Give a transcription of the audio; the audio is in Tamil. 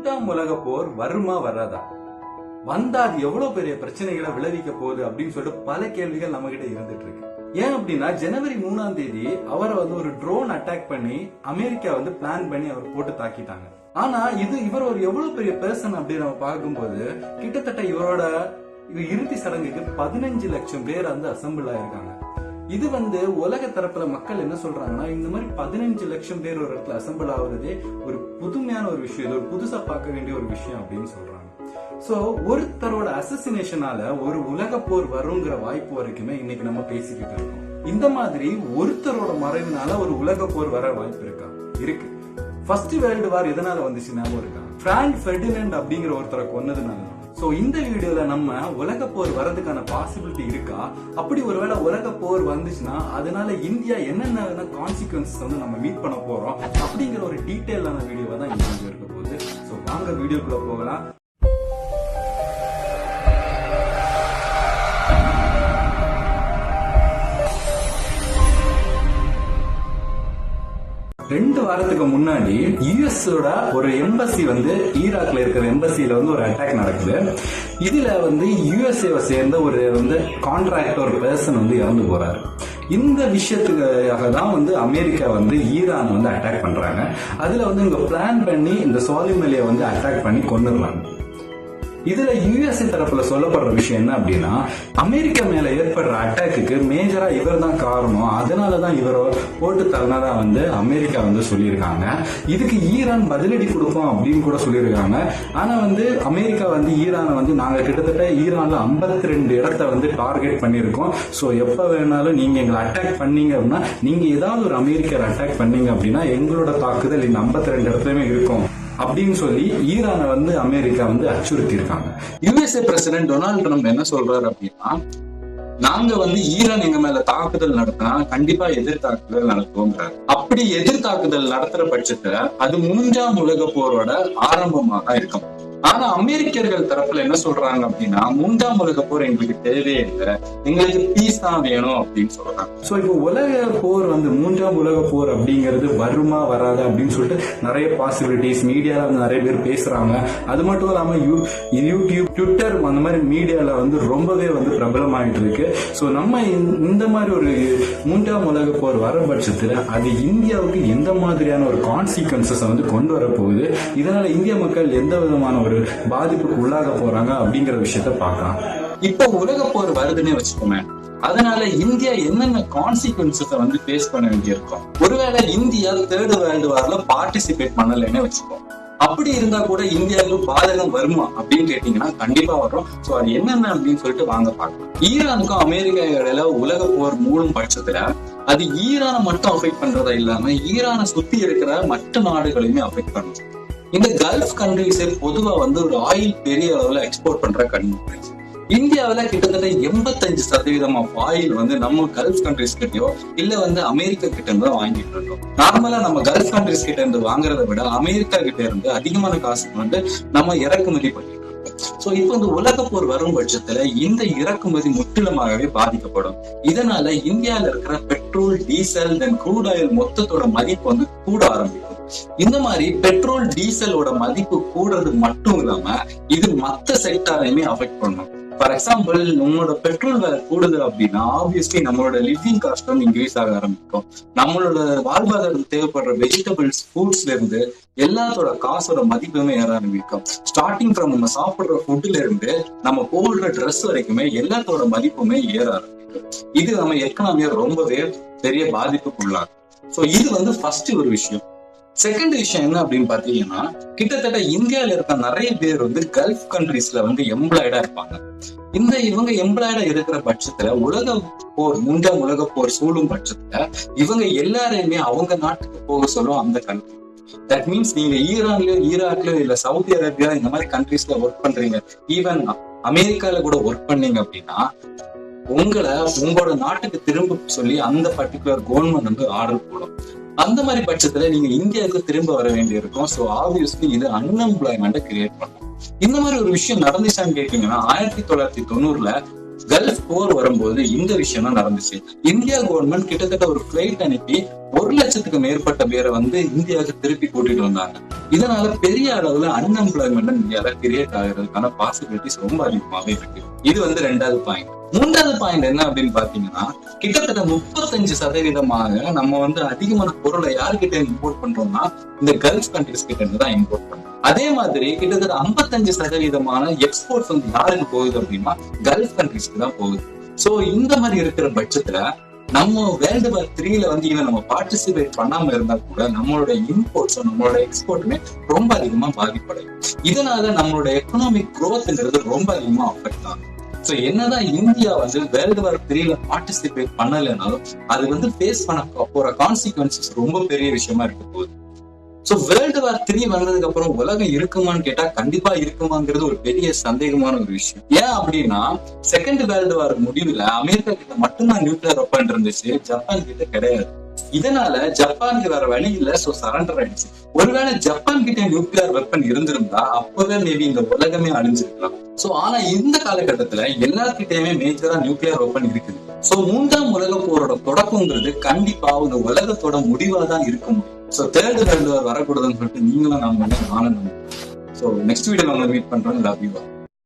மூன்றாம் உலக போர் வருமா வராதா, வந்தா அது எவ்வளவு பெரிய பிரச்சனைகளை விளைவிக்க போகுது அப்படின்னு சொல்லிட்டு பல கேள்விகள் நம்ம கிட்ட இருந்துட்டு இருக்கு. ஏன் அப்படின்னா ஜனவரி 3ஆம் தேதி அவரை ஒரு ட்ரோன் அட்டாக் பண்ணி அமெரிக்கா பிளான் பண்ணி அவர் போட்டு தாக்கிட்டாங்க. ஆனா இவர் ஒரு எவ்வளவு பெரிய பர்சன் அப்படின்னு நம்ம பார்க்கும்போது கிட்டத்தட்ட இவரோட இறுதி சடங்குக்கு 15 லட்சம் பேர் அசம்பிள் ஆயிருக்காங்க. இது உலக தரப்புல மக்கள் என்ன சொல்றாங்கன்னா, இந்த மாதிரி 15 லட்சம் பேர் ஒரு இடத்துல அசம்பிள் ஆகுறதே ஒரு புதுமையான ஒரு விஷயம், இது ஒரு புதுசா பார்க்க வேண்டிய ஒரு விஷயம் அப்படின்னு சொல்றாங்க. சோ ஒருத்தரோட அசசினேஷனால ஒரு உலக போர் வருங்கிற வாய்ப்பு வரைக்குமே இன்னைக்கு நம்ம பேசிக்கிட்டு இருக்கோம். இந்த மாதிரி ஒருத்தரோட மறைவினால ஒரு உலக போர் வர வாய்ப்பு இருக்கா? இருக்கு. ஃபர்ஸ்ட் வேர்ல்டு வார் எதனால வந்துச்சு ஞாபகம் இருக்கா? பிராங்க் ஃபெர்டினண்ட் அப்படிங்கிற ஒருத்தரை கொன்னதுனால. சோ இந்த வீடியோல நம்ம உலக போர் வரதுக்கான பாசிபிலிட்டி இருக்கா, அப்படி ஒருவேளை உலக போர் வந்துச்சுன்னா அதனால இந்தியா என்னென்ன கான்சிக்வன்சஸ் நம்ம மீட் பண்ண போறோம் அப்படிங்கிற ஒரு டீடைலான வீடியோவை தான் இந்த வீடியோ இருக்க போகுது. சோ வாங்க வீடியோக்குள்ள போகலாம். ரெண்டு வாரத்துக்கு முன்னாடி யுஎஸோட ஒரு எம்பசி ஈராக்ல இருக்கிற எம்பசியில ஒரு அட்டாக் நடக்குது. இதுல யுஎஸ்ஏவை சேர்ந்த ஒரு கான்ட்ராக்டர் ஒரு பர்சன் இறந்து போறாரு. இந்த விஷயத்துக்காக தான் அமெரிக்கா ஈரான் அட்டாக் பண்றாங்க. அதுல இங்க பிளான் பண்ணி இந்த சோலைமலையை அட்டாக் பண்ணி கொண்டுறாங்க. இதுல யுஎஸ்ஏ தரப்புல சொல்லப்படுற விஷயம் என்ன அப்படின்னா, அமெரிக்கா மேல ஏற்படுற அட்டாக்கு மேஜரா இவர் தான் காரணம், அதனாலதான் இவரை போட்டு தரனதா அமெரிக்கா சொல்லியிருக்காங்க. இதுக்கு ஈரான் பதிலடி கொடுப்போம் அப்படின்னு கூட சொல்லியிருக்காங்க. ஆனா அமெரிக்கா ஈரானை நாங்க கிட்டத்தட்ட ஈரான்ல 52 இடத்த டார்கெட் பண்ணிருக்கோம். சோ எப்ப வேணாலும் நீங்க எங்களை அட்டாக் பண்ணீங்க அப்படின்னா, நீங்க ஏதாவது ஒரு அமெரிக்கர் அட்டாக் பண்ணீங்க அப்படின்னா எங்களோட தாக்குதல் இந்த 52 இடத்துலயுமே இருக்கும் அப்படின்னு சொல்லி ஈரானை அமெரிக்கா அச்சுறுத்தி இருக்காங்க. யுஎஸ்ஏ பிரசிடென்ட் டொனால்டு ட்ரம்ப் என்ன சொல்றாரு அப்படின்னா, நாங்க ஈரான் எங்க மேல தாக்குதல் நடத்தினா கண்டிப்பா எதிர்த்தாக்குதல் நடத்துவோங்கிறாரு. அப்படி எதிர்த்தாக்குதல் நடத்துற பட்சத்துல அது 3ஆம் உலக போரோட ஆரம்பமாக தான் இருக்கும். ஆனா அமெரிக்கர்கள் தரப்புல என்ன சொல்றாங்க அப்படின்னா, 3ஆம் உலக போர் எங்களுக்கு தேவையே இல்லை, எங்களுக்கு பீஸ் தான் வேணும் அப்படின்னு சொல்றாங்க. சோ இப்போ உலக போர் 3ஆம் உலக போர் அப்படிங்கிறது வருமா வராது அப்படின்னு சொல்லிட்டு நிறைய பாசிபிலிட்டிஸ் மீடியால நிறைய பேர் பேசுறாங்க. அது மட்டும் இல்லாம யூடியூப், ட்விட்டர் அந்த மாதிரி மீடியால ரொம்பவே பிரபலமாயிட்டு இருக்கு. சோ நம்ம இந்த மாதிரி ஒரு 3ஆம் உலக போர் வர பட்சத்துல அது இந்தியாவுக்கு எந்த மாதிரியான ஒரு கான்சிக்வன்சஸ் கொண்டு வர போகுது, இதனால இந்திய மக்கள் எந்த விதமான ஒரு பாதிப்புக்கு உள்ளாக போறாங்க அப்படிங்கிற விஷயத்த பார்க்கலாம். இப்போ உலக போர் வருதுன்னே வச்சுக்கோமே, அதனால இந்தியா என்னென்ன கான்சிக்வன்சஸ் ஃபேஸ் பண்ண வேண்டியிருக்கும். ஒருவேளை இந்தியா 3rd வேர்ல்டு வார்ல பார்ட்டிசிபேட் பண்ணலன்னு வச்சுக்கோம், அப்படி இருந்தா கூட இந்தியாவுக்கு பாதகம் வருமா அப்படின்னு கேட்டீங்கன்னா கண்டிப்பா வரும். சோ அது என்னென்ன அப்படின்னு சொல்லிட்டு வாங்க பார்க்கலாம். ஈரானுக்கும் அமெரிக்கா இடையில உலக போர் மூலம் பட்சத்துல அது ஈரானை மட்டும் அஃபெக்ட் பண்றதா இல்லாம ஈரானை சுத்தி இருக்கிற மற்ற நாடுகளையுமே அஃபெக்ட் பண்ணும். இந்த கல்ஃப் கண்ட்ரிஸ் பொதுவா ஒரு ஆயில் பெரிய அளவுல எக்ஸ்போர்ட் பண்ற கண்ட்ரிஸ். இந்தியாவில கிட்டத்தட்ட 85% ஆஃப் ஆயில் நம்ம கல்ஃப் கண்ட்ரிஸ் கிட்டயோ இல்ல அமெரிக்கா கிட்ட இருந்து வாங்கிட்டு இருக்கோம். நார்மலா நம்ம கல்ஃப் கண்ட்ரிஸ் கிட்ட இருந்து வாங்குறத விட அமெரிக்கா கிட்ட இருந்து அதிகமான காசுக்கு நம்ம இறக்குமதி பண்ணிட்டு இருக்கோம். சோ இப்போ உலக போர் வரும் பட்சத்துல இந்த இறக்குமதி முற்றிலுமாகவே பாதிக்கப்படும். இதனால இந்தியாவில இருக்கிற பெட்ரோல், டீசல், தென் க்ரூட் ஆயில் மொத்தத்தோட மதிப்பு கூட ஆரம்பிக்கும். இந்த மாதிரி பெட்ரோல், டீசலோட மதிப்பு கூடுறது மட்டும் இல்லாம இது மத்த செக்டாரையுமே அஃபெக்ட் பண்ணும். ஃபார் எக்ஸாம்பிள், நம்மளோட பெட்ரோல் விலை கூடுது அப்படின்னா ஆப்வியஸ்லி நம்மளோட லிவிங் காஸ்ட் இன்க்ரீஸ் ஆக ஆரம்பிக்கும். நம்மளோட வாழ்வாதாரத்துக்கு தேவைப்படுற வெஜிடபிள்ஸ், ஃப்ரூட்ஸ்ல இருந்து எல்லாத்தோட காசோட மதிப்புமே ஏற ஆரம்பிக்கும். ஸ்டார்டிங் ஃப்ரம் நம்ம சாப்பிடுற ஃபுட்ல இருந்து நம்ம போடுற ட்ரெஸ் வரைக்குமே எல்லாத்தோட மதிப்புமே ஏற ஆரம்பிக்கும். இது நம்ம எக்கனாமியை ரொம்பவே பெரிய பாதிப்புக்குள்ளாகும். சோ இது ஃபர்ஸ்ட் ஒரு விஷயம். செகண்ட் விஷயம் என்ன அப்படின்னு பாத்தீங்கன்னா, கிட்டத்தட்ட இந்தியாவில இருக்க நிறைய பேர் கல்ஃப் கண்ட்ரீஸ்ல எம்ப்ளாய்டா இருப்பாங்க. இவங்க எம்ப்ளாய்டா இருக்கிற பட்சத்துல உலக போர், 3ஆம் உலக போர் சூழும் பட்சத்துல இவங்க எல்லாரையுமே அவங்க நாட்டுக்கு போக சொல்லுவோம் அந்த கண்ட்ரி. தட் மீன்ஸ் நீங்க ஈரான்லயோ, ஈராக்லயோ இல்ல சவுதி அரேபியா இந்த மாதிரி கண்ட்ரீஸ்ல ஒர்க் பண்றீங்க, ஈவன் அமெரிக்கால கூட ஒர்க் பண்ணீங்க அப்படின்னா உங்களை உங்களோட நாட்டுக்கு திரும்ப சொல்லி அந்த பர்டிகுலர் கவர்மெண்ட் ஆர்டர் போடும். அந்த மாதிரி பட்சத்துல நீங்க இந்தியாவுக்கு திரும்ப வர வேண்டி இருக்கும். சோ ஆப்வியஸ்லி இது அன்எம்ப்ளாய்மெண்ட்டை கிரியேட் பண்ணும். இந்த மாதிரி ஒரு விஷயம் நடந்துச்சான்னு கேட்டீங்கன்னா 1990ல கல்ஃப் போர் வரும்போது இந்த விஷயம் தான் நடந்துச்சு. இந்தியா கவர்மெண்ட் கிட்டத்தட்ட ஒரு பிளைட் அனுப்பி 100,000க்கு மேற்பட்ட பேரை வந்து இந்தியாவுக்கு திருப்பி கூட்டிட்டு வந்தாங்க. இதனால பெரிய அளவுல அன்எம்ப்ளாய்மெண்ட் இந்தியால கிரியேட் ஆகிறதுக்கான பாசிபிலிட்டிஸ் ரொம்ப அதிகமாவே இருக்கு. இது வந்து 2வது பாயிண்ட். 3வது பாயிண்ட் என்ன அப்படின்னு பாத்தீங்கன்னா, கிட்டத்தட்ட 35% நம்ம வந்து அதிகமான பொருளை யாருக்கிட்ட இம்போர்ட் பண்றோம்னா இந்த கல்ஃப் கண்ட்ரிஸ் கிட்ட இருந்து தான் இம்போர்ட் பண்றோம். அதே மாதிரி கிட்டத்தட்ட 55% எக்ஸ்போர்ட்ஸ் வந்து யாருக்கு போகுது அப்படின்னா கல்ஃப் கண்ட்ரிஸ்க்கு தான் போகுது. சோ இந்த மாதிரி இருக்கிற பட்சத்துல நம்ம வேர்ல்டு வார் 3ல வந்து இவன் நம்ம பார்ட்டிசிபேட் பண்ணாம இருந்தா கூட நம்மளோட இம்போர்ட்ஸும் நம்மளோட எக்ஸ்போர்ட்டுமே ரொம்ப அதிகமா பாதிப்படையும். இதனால நம்மளோட எக்கனாமிக் குரோத்ங்கிறது ரொம்ப அதிகமா அஃபெக்ட் ஆகும். சோ என்னதான் இந்தியா வந்து வேர்ல்டு வார் 3ல பார்ட்டிசிபேட் பண்ணலைனாலும் அது வந்து ஃபேஸ் பண்ண போற கான்சிக்வன்சஸ் ரொம்ப பெரிய விஷயமா இருக்க போகுது. சோ வேர்ல்டு வார் 3 வந்ததுக்கு அப்புறம் உலகம் இருக்குமான்னு கேட்டா கண்டிப்பா இருக்குமாங்கிறது ஒரு பெரிய சந்தேகமான ஒரு விஷயம். ஏன் அப்படின்னா, செகண்ட் வேர்ல்டு வார் முடிவுல அமெரிக்கா கிட்ட மட்டும்தான் நியூக்ளியர் வெப்பன் இருந்துச்சு, ஜப்பான் கிட்ட கிடையாது. இதனால ஜப்பானுக்கு வேற வழி இல்ல, சோ சரண்டர் ஆயிடுச்சு. ஒருவேளை ஜப்பான் கிட்ட நியூக்ளியர் வெப்பன் இருந்திருந்தா அப்பவே மேபி இந்த உலகமே அழிஞ்சிருக்கலாம். சோ ஆனா இந்த காலகட்டத்துல எல்லார்கிட்டயுமே மேஜரா நியூக்ளியர் வெப்பன் இருக்குது. சோ 3ஆம் உலக போரோட தொடக்கம்ங்கிறது கண்டிப்பா இந்த உலகத்தோட முடிவாதான் இருக்க முடியும். சோ தேர்ட் வேர்ல்டு வார் வரக்கூடாதுன்னு சொல்லிட்டு நீங்களும் நானும் நம்புறோம். சோ நெக்ஸ்ட் வீடியோல மீட் பண்றோம். Love you.